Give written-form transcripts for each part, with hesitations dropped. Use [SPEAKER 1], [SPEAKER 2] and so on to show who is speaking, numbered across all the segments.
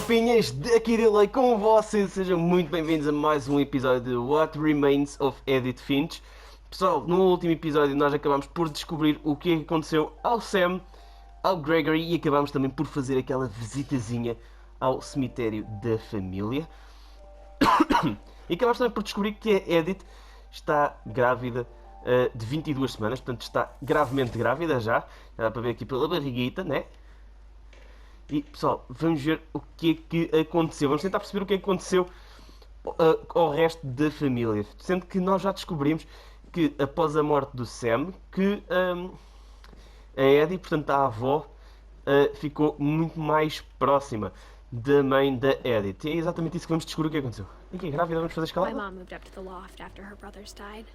[SPEAKER 1] Tropinhas, daqui DILEY com vocês, sejam muito bem-vindos a mais um episódio de What Remains of Edith Finch. Pessoal, no último episódio nós acabamos por descobrir o que aconteceu ao Sam, ao Gregory e acabamos também por fazer aquela visitazinha ao cemitério da família. E acabamos também por descobrir que a Edith está grávida de 22 semanas, portanto está gravemente grávida já dá para ver aqui pela barriguita, né? E pessoal, vamos ver o que é que aconteceu. Vamos tentar perceber o que é que aconteceu ao resto da família. Sendo que nós já descobrimos que após a morte do Sam, que a Edith, portanto a avó, ficou muito mais próxima da mãe da Edith. E é exatamente isso que vamos descobrir o que aconteceu. E aqui, grávida, vamos fazer escalada?
[SPEAKER 2] My mom moved up to the loft after her brothers died.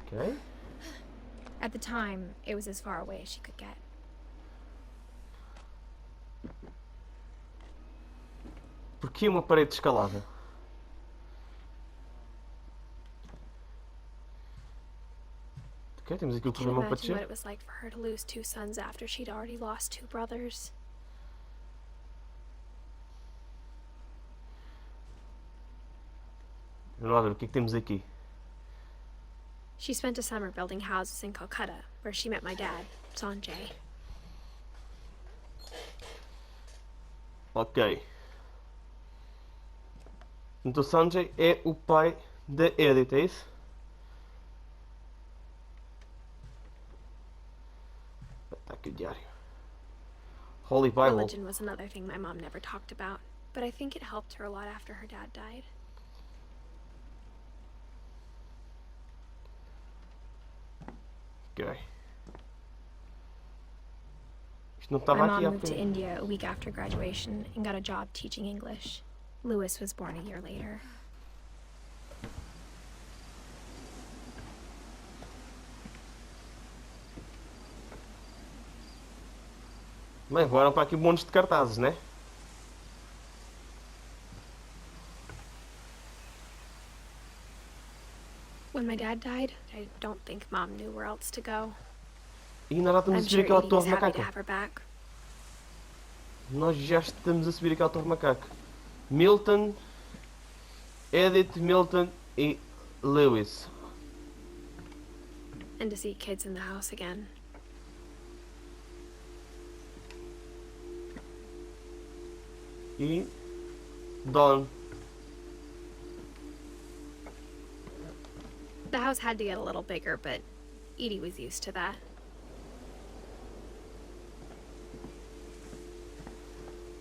[SPEAKER 1] Ok.
[SPEAKER 2] At the time, it was as far away as she could get.
[SPEAKER 1] Porquê uma parede de escalada? Ok, temos aqui o
[SPEAKER 2] Can
[SPEAKER 1] problema para
[SPEAKER 2] imagine what
[SPEAKER 1] descer.
[SPEAKER 2] it was like for her to lose two sons after she'd already lost two brothers.
[SPEAKER 1] Vamos lá ver o que é que temos aqui.
[SPEAKER 2] She spent a summer building houses in Calcutta, where she met my dad, Sanjay.
[SPEAKER 1] Ok. Então Sanjay é o pai da Edith, é isso? Está aqui o diário. Holy Bible.
[SPEAKER 2] Religion was another thing my mom never talked about, but I think it helped her a lot after her dad died.
[SPEAKER 1] Ok. Isto não
[SPEAKER 2] My
[SPEAKER 1] estava aqui
[SPEAKER 2] mom
[SPEAKER 1] há
[SPEAKER 2] moved to
[SPEAKER 1] pouco.
[SPEAKER 2] India a week after graduation and got a job teaching English. Louis was born a year later.
[SPEAKER 1] Bem, voaram para aqui montes de cartazes, né?
[SPEAKER 2] When my dad died, I don't think Mom knew where else to go.
[SPEAKER 1] E ainda já estamos a
[SPEAKER 2] I'm
[SPEAKER 1] subir
[SPEAKER 2] sure
[SPEAKER 1] aquela
[SPEAKER 2] Edie was
[SPEAKER 1] torre
[SPEAKER 2] happy to
[SPEAKER 1] macaca.
[SPEAKER 2] have her back.
[SPEAKER 1] Nós já estamos a subir aquela torre macaca. Milton, Edith, Milton e Lewis.
[SPEAKER 2] And to see kids in the house again.
[SPEAKER 1] E Dawn.
[SPEAKER 2] The house had to get a little bigger, but Edie was used to that.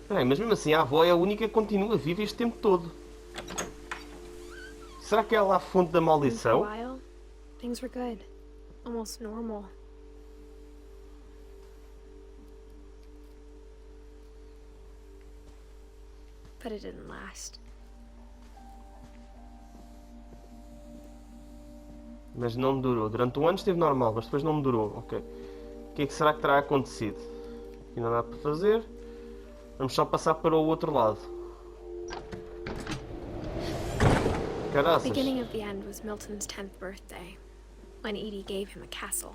[SPEAKER 1] Peraí, mas mesmo assim a avó é a única que continua viva este tempo todo. Será que é ela a fonte da
[SPEAKER 2] And for a
[SPEAKER 1] maldição?
[SPEAKER 2] while, things were good. Almost normal. But it didn't last.
[SPEAKER 1] Mas não me durou. Durante um ano esteve normal, mas depois não me durou. Ok. O que é que será que terá acontecido? Aqui não dá para fazer. Vamos só passar para o outro lado.
[SPEAKER 2] The
[SPEAKER 1] Caraças.
[SPEAKER 2] beginning of the end was Milton's 10th birthday, when Edie gave him a castle.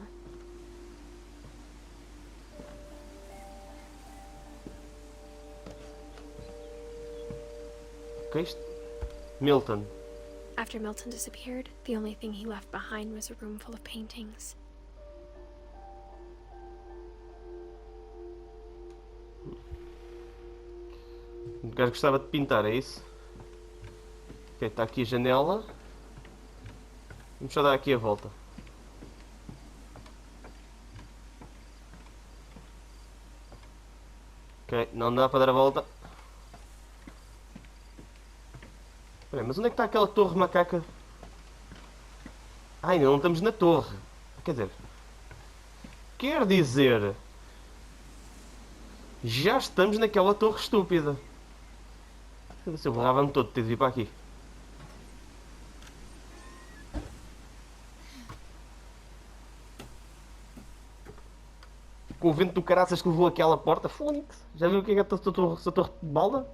[SPEAKER 1] Ok, isto. Milton.
[SPEAKER 2] After Milton disappeared, the only thing he left behind was a room full of paintings.
[SPEAKER 1] O gajo gostava de pintar, é isso? Ok, está aqui a janela. Vamos só dar aqui a volta. Ok, não dá para dar a volta. Espera aí, mas onde é que está aquela torre macaca? Ai, não estamos na torre. Quer dizer... Quer dizer... Já estamos naquela torre estúpida. Se eu borrava-me todo de ter de vir para aqui. Com o vento do caraças que levou aquela porta. Fónix. Já viu o que é esta torre de balda?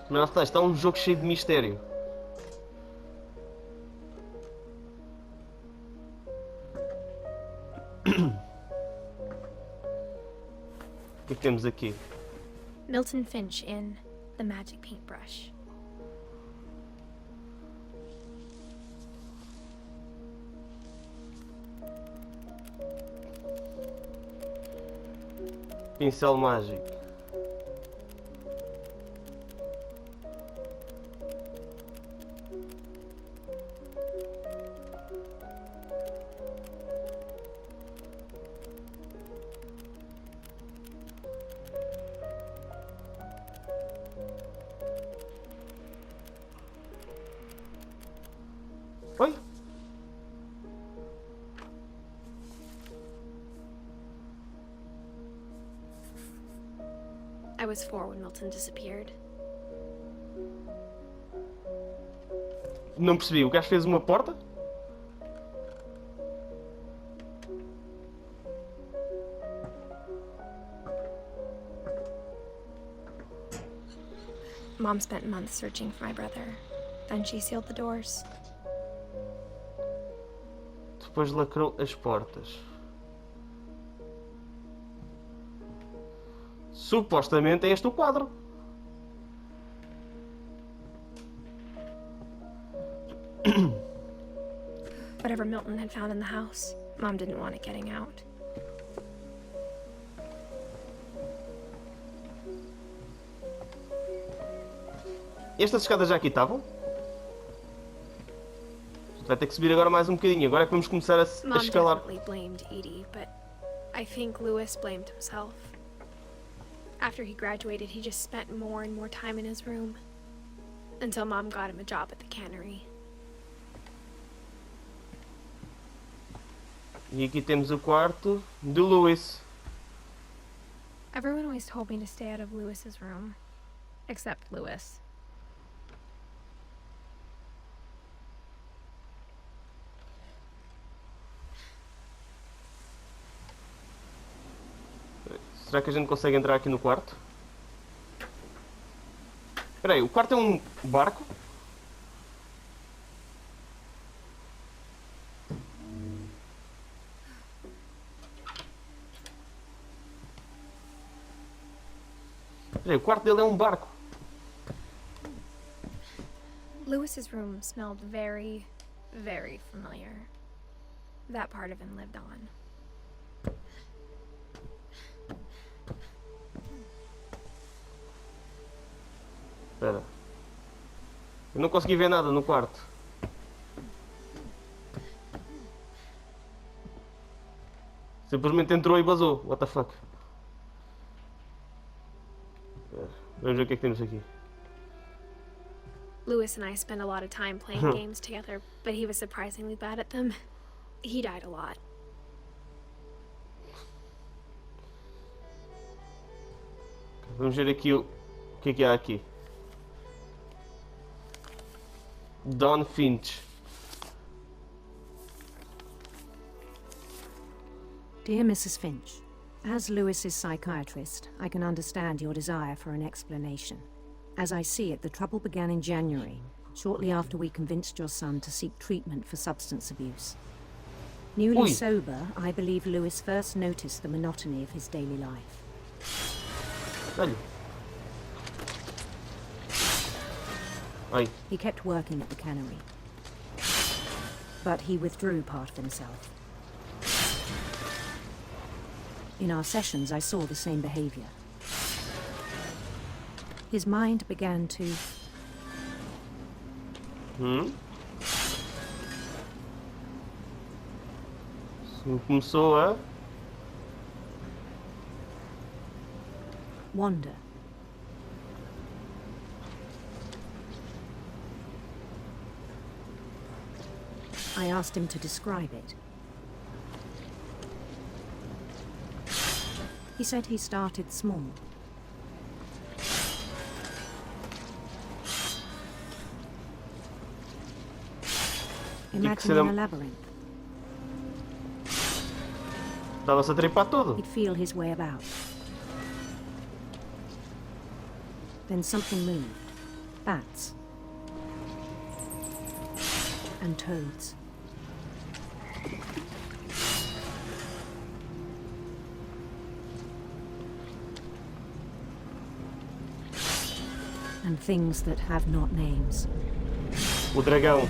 [SPEAKER 1] Mas lá está um jogo cheio de mistério. O que é que temos aqui?
[SPEAKER 2] Milton Finch in The Magic Paintbrush.
[SPEAKER 1] Pincel mágico. Oi?
[SPEAKER 2] I was 4 when Milton disappeared.
[SPEAKER 1] Não percebi, o gajo fez uma porta?
[SPEAKER 2] Mom spent months searching for my brother. Then she sealed the doors.
[SPEAKER 1] Depois lacrou as portas. Supostamente é este o quadro.
[SPEAKER 2] Whatever Milton had found in the house, Mom didn't want it getting out.
[SPEAKER 1] Estas escadas já aqui estavam? Vai ter que subir agora mais um bocadinho. Agora é que vamos começar a
[SPEAKER 2] Mom
[SPEAKER 1] escalar.
[SPEAKER 2] definitely blamed Edie, but I think Lewis blamed himself. After he graduated, he just spent more and more time in his room. Until Mom got him a job at the cannery.
[SPEAKER 1] E aqui temos o quarto de Lewis.
[SPEAKER 2] Everyone always told me to stay out of Lewis's room. Except Lewis.
[SPEAKER 1] Será que a gente consegue entrar aqui no quarto? Espera aí, o quarto é um barco? Espera aí, o quarto dele é um barco.
[SPEAKER 2] Lewis's room smelled very, very familiar. That part of him lived on.
[SPEAKER 1] Espera. Eu não consegui ver nada no quarto. Simplesmente entrou e vazou. What the fuck? Espera. Vamos ver o que é que temos aqui.
[SPEAKER 2] Lewis and I spent a lot of time playing games together, but he was surprisingly bad at them. He died a lot.
[SPEAKER 1] Vamos ver aqui o que é que há aqui. Don Finch.
[SPEAKER 3] Dear Mrs. Finch, as Lewis's psychiatrist, I can understand your desire for an explanation. As I see it, the trouble began in January, shortly after we convinced your son to seek treatment for substance abuse. Newly
[SPEAKER 1] Ui.
[SPEAKER 3] sober, I believe Lewis first noticed the monotony of his daily life.
[SPEAKER 1] Olha. Ai.
[SPEAKER 3] He kept working at the cannery, but he withdrew part of himself. In our sessions, I saw the same behavior. His mind began to...
[SPEAKER 1] Começou a...
[SPEAKER 3] wander. I asked him to describe it. He said he started small. Imagine a labyrinth.
[SPEAKER 1] Estava-se a trepar todo.
[SPEAKER 3] He'd feel his way about. Then something moved. Bats. And toads. things that have not names.
[SPEAKER 1] O dragão.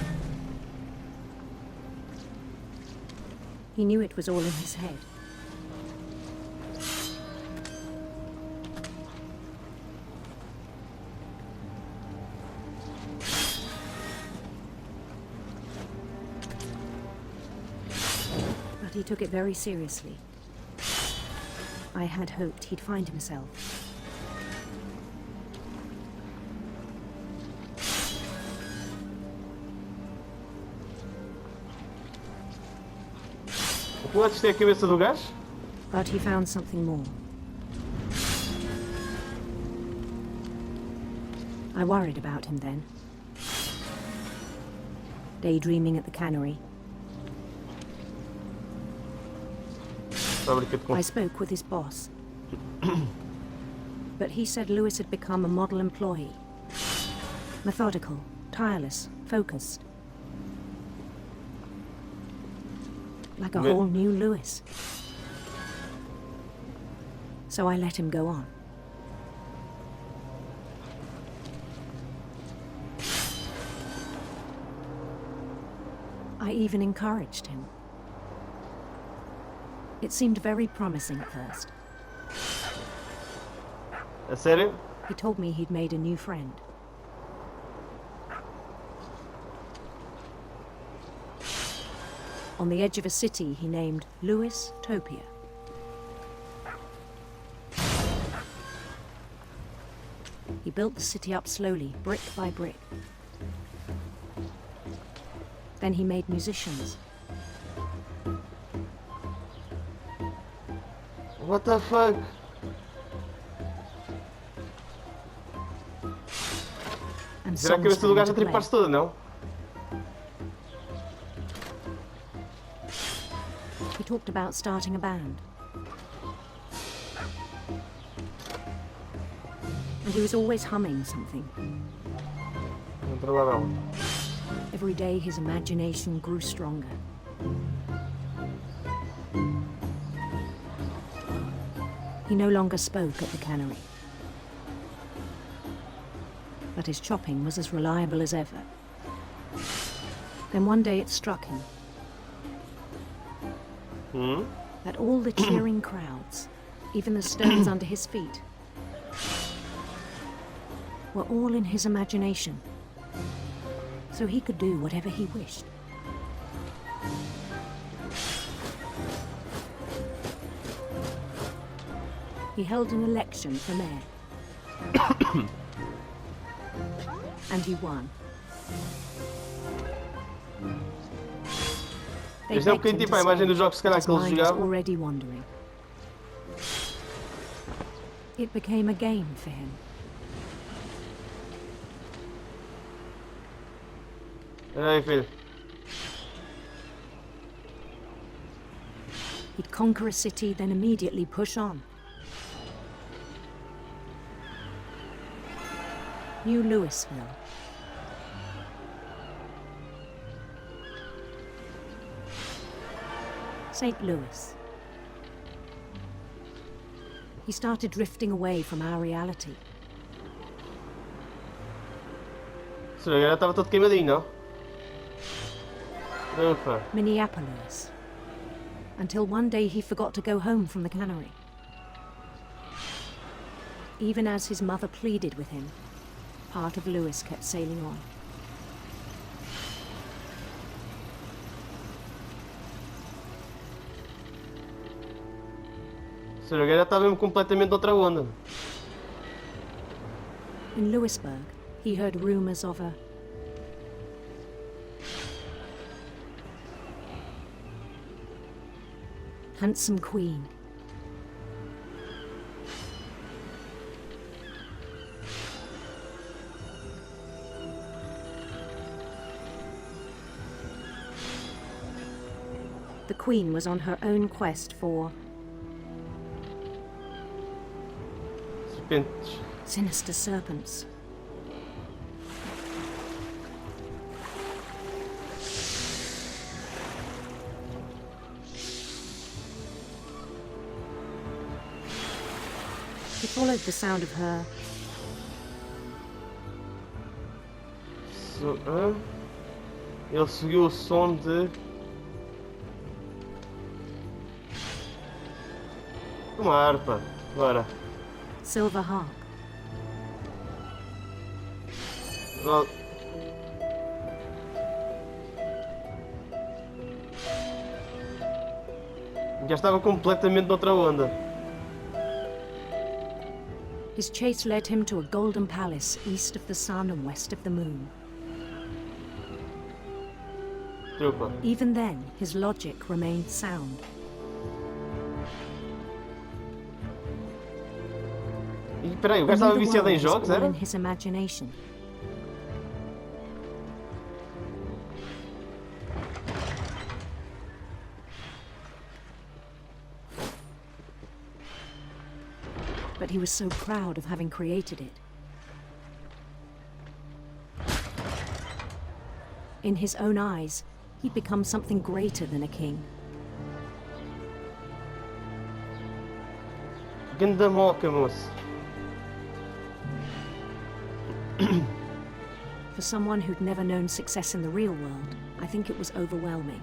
[SPEAKER 3] He knew it was all in his head. But he took it very seriously. I had hoped he'd find himself.
[SPEAKER 1] Podes ter a cabeça do gajo?
[SPEAKER 3] But he found something more. I worried about him then. Daydreaming at the cannery.
[SPEAKER 1] Fábrica de
[SPEAKER 3] I
[SPEAKER 1] com...
[SPEAKER 3] spoke with his boss. But he said Lewis had become a model employee. Methodical, tireless, focused. Like a whole new Lewis. So I let him go on. I even encouraged him. It seemed very promising at first.
[SPEAKER 1] A sério?
[SPEAKER 3] He told me he'd made a new friend. On the edge of a city he named Lewis Topia. He built the city up slowly, brick by brick. Then he made musicians.
[SPEAKER 1] What the fuck?
[SPEAKER 3] And
[SPEAKER 1] Será que a
[SPEAKER 3] songs
[SPEAKER 1] cabeça
[SPEAKER 3] for
[SPEAKER 1] do
[SPEAKER 3] him
[SPEAKER 1] gajo
[SPEAKER 3] to
[SPEAKER 1] a
[SPEAKER 3] play.
[SPEAKER 1] tripar-se toda, não?
[SPEAKER 3] He talked about starting a band. And he was always humming something.
[SPEAKER 1] Provável.
[SPEAKER 3] Every day his imagination grew stronger. He no longer spoke at the cannery. But his chopping was as reliable as ever. Then one day it struck him that all the cheering crowds, even the stones under his feet, were all in his imagination, so he could do whatever he wished. He held an election for mayor. And he won. They
[SPEAKER 1] Este é um
[SPEAKER 3] begged him
[SPEAKER 1] bocadinho
[SPEAKER 3] to
[SPEAKER 1] tipo a imagem
[SPEAKER 3] stay,
[SPEAKER 1] dos jogos se calhar
[SPEAKER 3] but
[SPEAKER 1] que
[SPEAKER 3] his
[SPEAKER 1] eles
[SPEAKER 3] mind was
[SPEAKER 1] jogavam.
[SPEAKER 3] already wandering. It became a game for him.
[SPEAKER 1] Olha aí, filho.
[SPEAKER 3] He'd conquer a city, then immediately push on. New Louisville. St. Louis. He started drifting away from our reality.
[SPEAKER 1] Se agora estava todo queimadinho, não? Ufa.
[SPEAKER 3] Minneapolis. Until one day he forgot to go home from the cannery. Even as his mother pleaded with him, part of Lewis kept sailing on.
[SPEAKER 1] Se agora está mesmo completamente outra onda.
[SPEAKER 3] In Lewisburg, he heard rumors of a handsome queen. The queen was on her own quest for
[SPEAKER 1] Serpentes.
[SPEAKER 3] sinister serpents. He followed the sound of her
[SPEAKER 1] Hã? Ele seguiu o som de... uma harpa. Bora.
[SPEAKER 3] Silver harp.
[SPEAKER 1] Oh. Já estava completamente noutra onda.
[SPEAKER 3] His chase led him to a golden palace east of the sun and west of the moon.
[SPEAKER 1] Trupa.
[SPEAKER 3] Even then, his logic remained sound.
[SPEAKER 1] E peraí, o gajo estava viciado em jogos, era?
[SPEAKER 3] In his imagination. But he was so proud of having created it. In his own eyes, he'd become something greater than a king.
[SPEAKER 1] Ganda moca, moço.
[SPEAKER 3] For someone who'd never known success in the real world, I think it was overwhelming.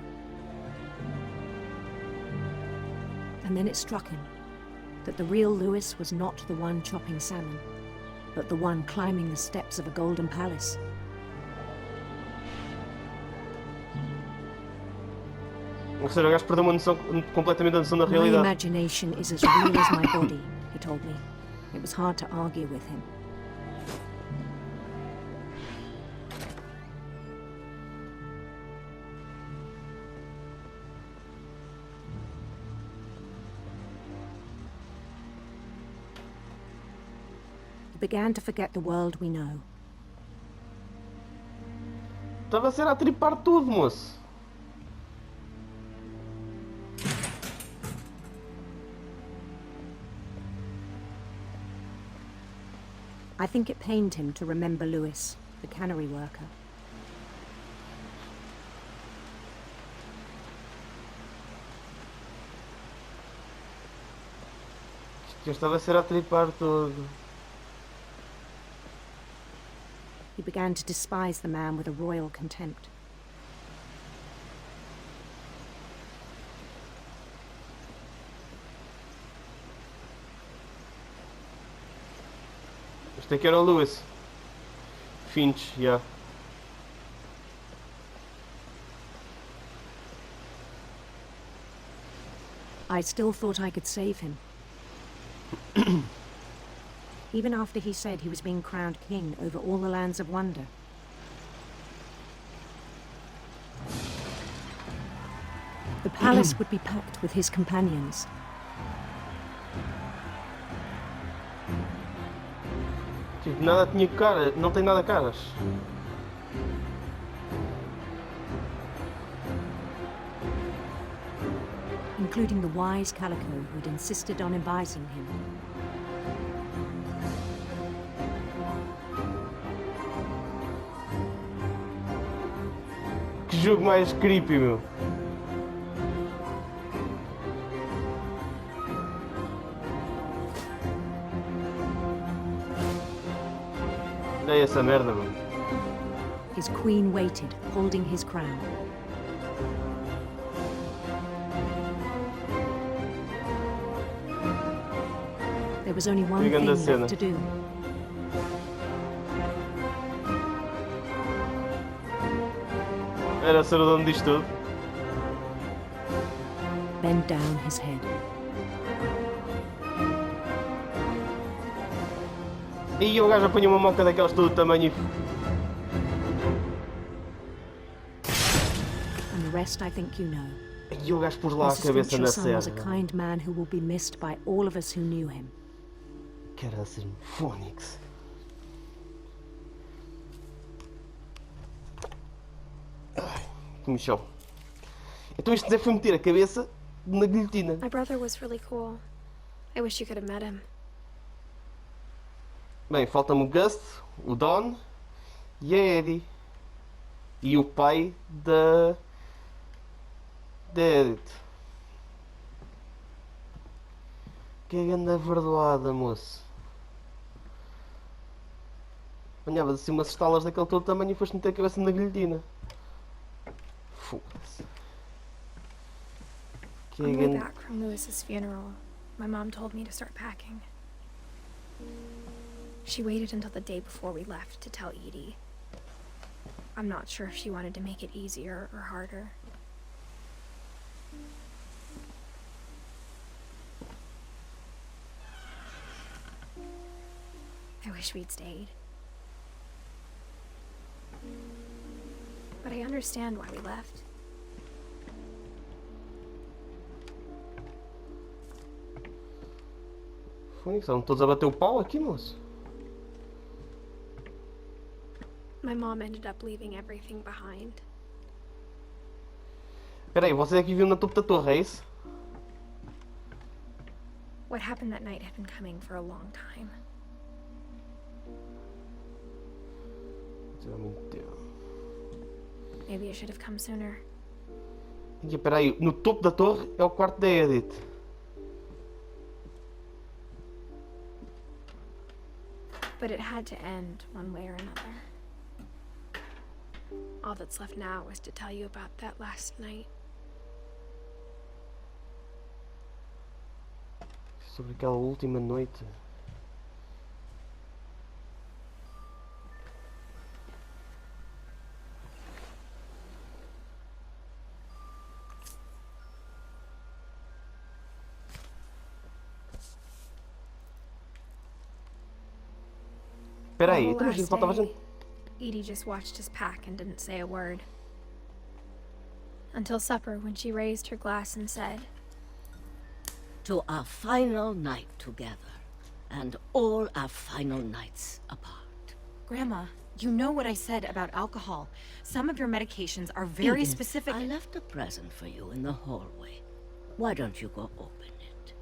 [SPEAKER 3] And then it struck him that the real Lewis was not the one chopping salmon, but the one climbing the steps of a golden palace.
[SPEAKER 1] Ou seja, o gajo perdeu uma noção, completamente a noção da
[SPEAKER 3] My
[SPEAKER 1] realidade.
[SPEAKER 3] imagination is as real as my body, he told me. It was hard to argue with him. He began to forget the world we know.
[SPEAKER 1] Estava a ser a tripar tudo, moço.
[SPEAKER 3] I think it pained him to remember Lewis, the cannery worker.
[SPEAKER 1] Isto estava a ser a tripar tudo.
[SPEAKER 3] He began to despise the man with a royal contempt.
[SPEAKER 1] Este aqui era o Lewis. Finch, já.
[SPEAKER 3] I still thought I could save him. Even after he said he was being crowned king over all the lands of wonder. The palace would be packed with his companions.
[SPEAKER 1] Tipo, nada tinha cara, não tem nada caras.
[SPEAKER 3] Including the wise Calico who'd insisted on advising him.
[SPEAKER 1] Que jogo mais creepy, meu. Olha essa merda, meu.
[SPEAKER 3] His queen waited, holding his crown. There was only one thing left to do.
[SPEAKER 1] Era ser o dono disto tudo.
[SPEAKER 3] Bend down his head.
[SPEAKER 1] E o gajo apanha uma moca daquelas todo tamanho
[SPEAKER 3] And the rest I think you know.
[SPEAKER 1] e o gajo pôs lá a
[SPEAKER 3] Mrs.
[SPEAKER 1] cabeça
[SPEAKER 3] Finch,
[SPEAKER 1] na
[SPEAKER 3] your son was a
[SPEAKER 1] serra.
[SPEAKER 3] kind man who will be missed by all of us who knew him.
[SPEAKER 1] Caraças, Fónix. Ai, que michão. Então isto deve foi meter a cabeça na guilhotina.
[SPEAKER 2] My brother was really cool. I wish you could have met him.
[SPEAKER 1] Bem, falta-me o Gust, o Don e a Eddie. E o pai da Edith. Que grande verdoada, moço. Apanhavas assim umas estalas daquele todo tamanho e foste meter a cabeça na guilhotina. Foda-se. Que
[SPEAKER 2] On
[SPEAKER 1] é
[SPEAKER 2] the way
[SPEAKER 1] grande...
[SPEAKER 2] back from Lewis's funeral, my mom told me to start packing. She waited until the day before we left to tell Edie. I'm not sure if she wanted to make it easier or harder. I wish we'd stayed. But I understand why we left.
[SPEAKER 1] Foi, estavam todos a bater o pau aqui, moço.
[SPEAKER 2] My mom ended up leaving everything behind.
[SPEAKER 1] Espera aí, você é que viu na topo da torre, é isso?
[SPEAKER 2] What happened that night had been coming for a long time. Maybe it should have come sooner.
[SPEAKER 1] E espera aí, no topo da torre é o quarto da Edith.
[SPEAKER 2] But it had to end one way or another. All that's left now is to tell you about that last night.
[SPEAKER 1] Sobre aquela última noite. Espera aí,
[SPEAKER 2] On the
[SPEAKER 1] então, mas
[SPEAKER 2] last
[SPEAKER 1] faltava
[SPEAKER 2] day,
[SPEAKER 1] gente.
[SPEAKER 2] Edie just watched us pack and didn't say a word. Until supper, when she raised her glass and said,
[SPEAKER 4] To our final night together, and all our final nights apart.
[SPEAKER 5] Grandma, you know what I said about alcohol. Some of your medications are very
[SPEAKER 4] Edith,
[SPEAKER 5] specific.
[SPEAKER 4] I left a present for you in the hallway. Why don't you go open it?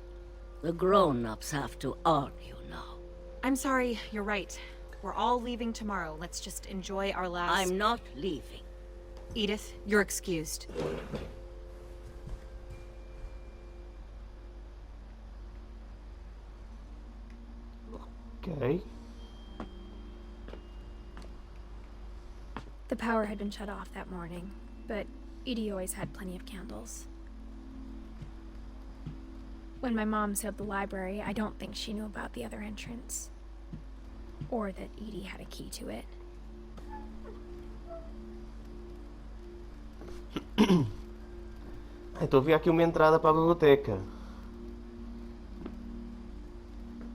[SPEAKER 4] The grown-ups have to argue now.
[SPEAKER 5] I'm sorry, you're right. We're all leaving tomorrow. Let's just enjoy our last...
[SPEAKER 4] I'm not leaving.
[SPEAKER 5] Edith, you're excused.
[SPEAKER 1] Ok.
[SPEAKER 2] the power had been shut off that morning, but Edie always had plenty of candles. When my mom sealed the library, I don't think she knew about the other entrance. Or that Edie had a key to it.
[SPEAKER 1] Então havia aqui uma entrada para a biblioteca.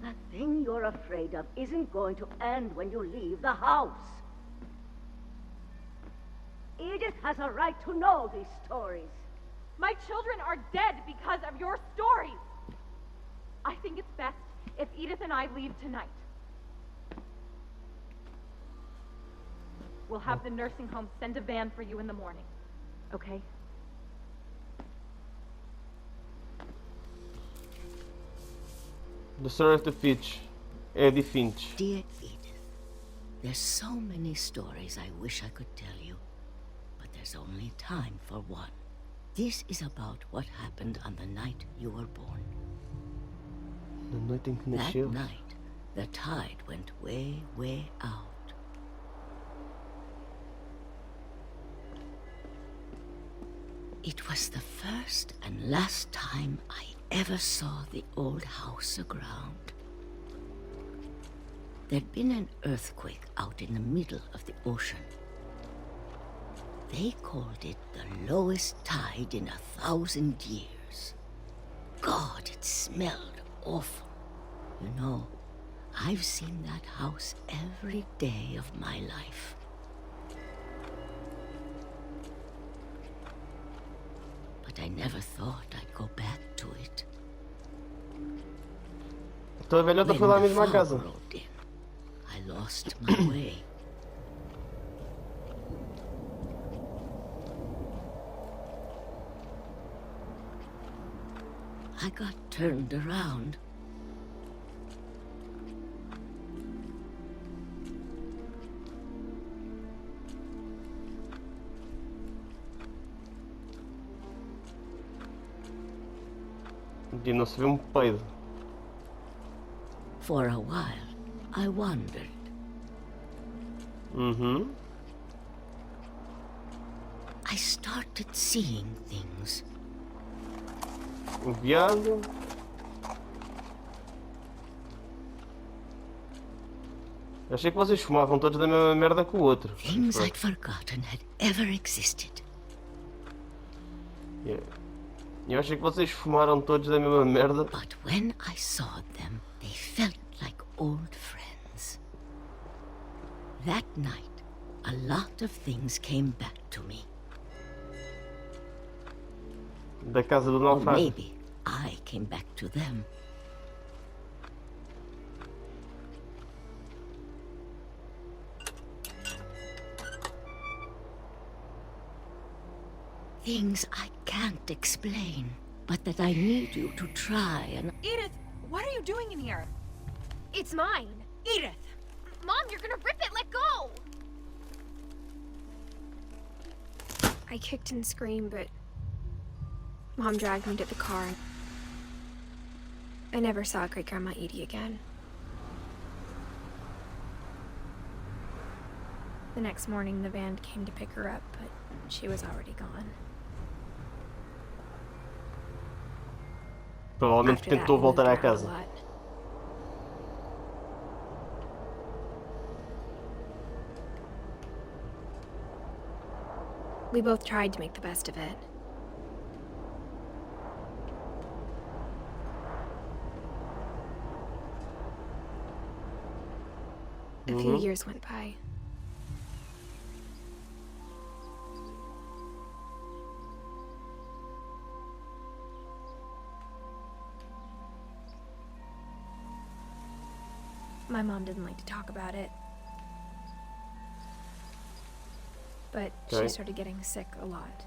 [SPEAKER 4] That thing you're afraid of isn't going to end when you leave the house. Edith has a right to know these stories.
[SPEAKER 6] My children are dead because of your stories. I think it's best if Edith and I leave tonight. We'll have the nursing home send a van for you in the morning, okay?
[SPEAKER 1] The story of the Finch. Edith Finch.
[SPEAKER 4] Dear Edith, there's so many stories I wish I could tell you, but there's only time for one. This is about what happened on the night you were born.
[SPEAKER 1] Na noite em que
[SPEAKER 4] That
[SPEAKER 1] nasceu.
[SPEAKER 4] night, the tide went way, way out. It was the first and last time I ever saw the old house aground. There'd been an earthquake out in the middle of the ocean. They called it the lowest tide in 1,000 years. God, it smelled awful. You know, I've seen that house every day of my life. But I never thought I'd go back to it.
[SPEAKER 1] Então a velhota foi lá à
[SPEAKER 4] When the
[SPEAKER 1] mesma
[SPEAKER 4] fog
[SPEAKER 1] casa.
[SPEAKER 4] rolled in, I lost my way. I got turned around.
[SPEAKER 1] E não se vê um peido.
[SPEAKER 4] For a while, I wondered.
[SPEAKER 1] Uhum.
[SPEAKER 4] I started seeing things.
[SPEAKER 1] Enviado. Achei que vocês fumavam todos da mesma merda que o outro.
[SPEAKER 4] Things I'd forgotten had ever existed.
[SPEAKER 1] Yeah. Eu achei que vocês fumaram todos da mesma merda.
[SPEAKER 4] But when I saw them, they felt like old friends. That night, a lot of things came back to me.
[SPEAKER 1] Da casa do
[SPEAKER 4] Or
[SPEAKER 1] naufrágio.
[SPEAKER 4] maybe I came back to them. Things I can't explain, but that I need you to try and...
[SPEAKER 5] Edith, what are you doing in here?
[SPEAKER 2] It's mine.
[SPEAKER 5] Edith!
[SPEAKER 2] Mom, you're gonna rip it. Let go. I kicked and screamed, but Mom dragged me to the car. I never saw Great Grandma Edie again. The next morning, the van came to pick her up, but she was already gone.
[SPEAKER 1] Provavelmente
[SPEAKER 2] After that,
[SPEAKER 1] tentou
[SPEAKER 2] we moved
[SPEAKER 1] voltar à
[SPEAKER 2] around a
[SPEAKER 1] casa.
[SPEAKER 2] lot. We both tried to make the best of it. A few years went by. My mom didn't like to talk about it. But
[SPEAKER 1] Okay.
[SPEAKER 2] she started getting sick a lot.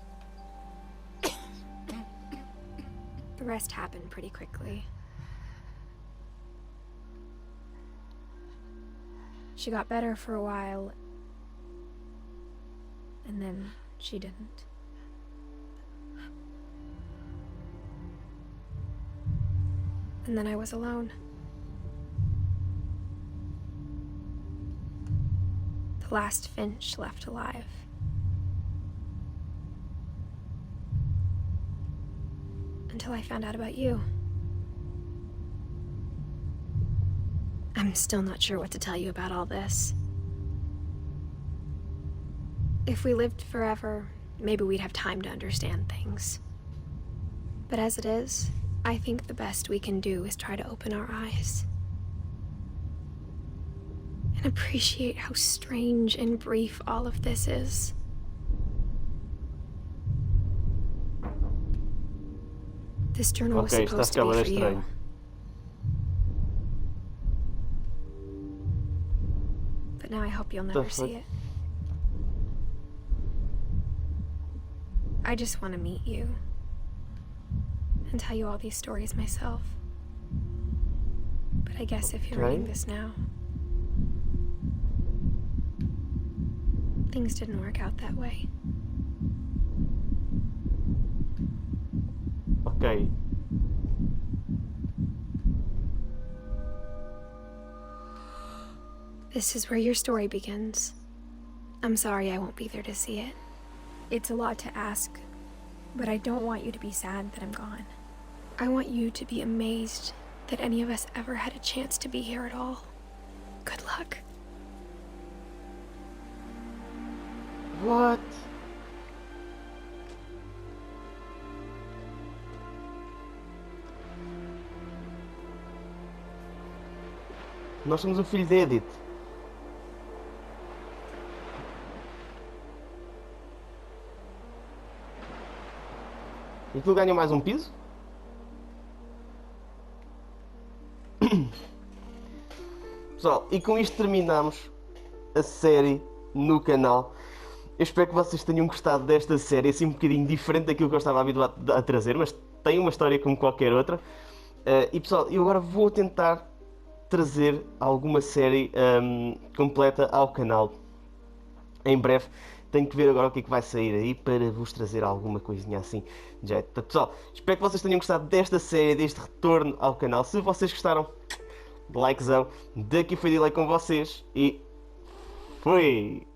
[SPEAKER 2] The rest happened pretty quickly. She got better for a while, and then she didn't. And then I was alone. The last Finch left alive. Until I found out about you. I'm still not sure what to tell you about all this. If we lived forever, maybe we'd have time to understand things. But as it is, I think the best we can do is try to open our eyes. And appreciate how strange and brief all of this is. This journal was
[SPEAKER 1] Ok,
[SPEAKER 2] supposed
[SPEAKER 1] está
[SPEAKER 2] to be
[SPEAKER 1] ficando
[SPEAKER 2] for you.
[SPEAKER 1] estranho.
[SPEAKER 2] But now I hope you'll never
[SPEAKER 1] fuck?
[SPEAKER 2] see it. I just want to meet you. And tell you all these stories myself. But I guess if you're
[SPEAKER 1] Okay.
[SPEAKER 2] reading this now, things didn't work out that way.
[SPEAKER 1] Ok.
[SPEAKER 2] This is where your story begins. I'm sorry I won't be there to see it. It's a lot to ask, but I don't want you to be sad that I'm gone. I want you to be amazed that any of us ever had a chance to be here at all. Good luck.
[SPEAKER 1] What? Nós somos o filho de Edith. E tu ganha mais um piso? Pessoal, e com isto terminamos a série no canal. Eu espero que vocês tenham gostado desta série, assim um bocadinho diferente daquilo que eu estava habituado a trazer, mas tem uma história como qualquer outra. E pessoal, eu agora vou tentar trazer alguma série completa ao canal. Em breve. Tenho que ver agora o que é que vai sair aí para vos trazer alguma coisinha assim de jeito. Portanto, pessoal, espero que vocês tenham gostado desta série, deste retorno ao canal. Se vocês gostaram, likezão. Daqui foi DILEY com vocês e Fui!